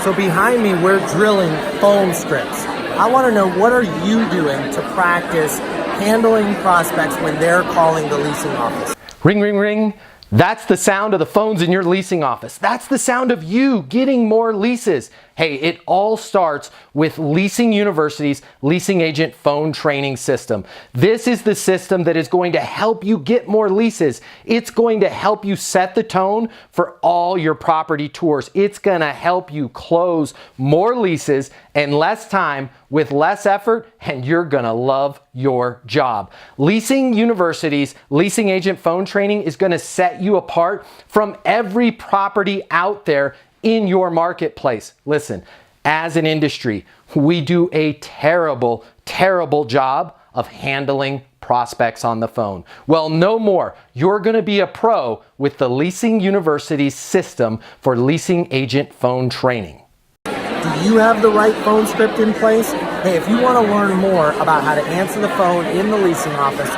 So behind me, we're drilling foam strips. I want to know, what are you doing to practice handling prospects when they're calling the leasing office? Ring, ring, ring. That's the sound of the phones in your leasing office. That's the sound of you getting more leases. Hey, it all starts with Leasing University's Leasing Agent Phone Training System. This is the system that is going to help you get more leases. It's going to help you set the tone for all your property tours. It's going to help you close more leases in less time with less effort, and you're going to love your job. Leasing University's Leasing Agent Phone Training is going to set you apart from every property out there in your marketplace. Listen, as an industry, we do a terrible, terrible job of handling prospects on the phone. Well, no more. You're going to be a pro with the Leasing University's system for leasing agent phone training. Do you have the right phone script in place? Hey, if you want to learn more about how to answer the phone in the leasing office,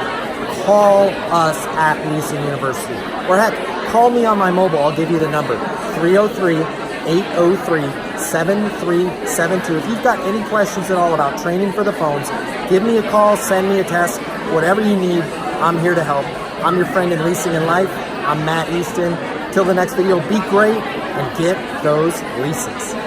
call us at Leasing University. Or heck, call me on my mobile. I'll give you the number, 303-803-7372. If you've got any questions at all about training for the phones, give me a call, send me a text, whatever you need, I'm here to help. I'm your friend in leasing and life. I'm Matt Easton. Till the next video, be great and get those leases.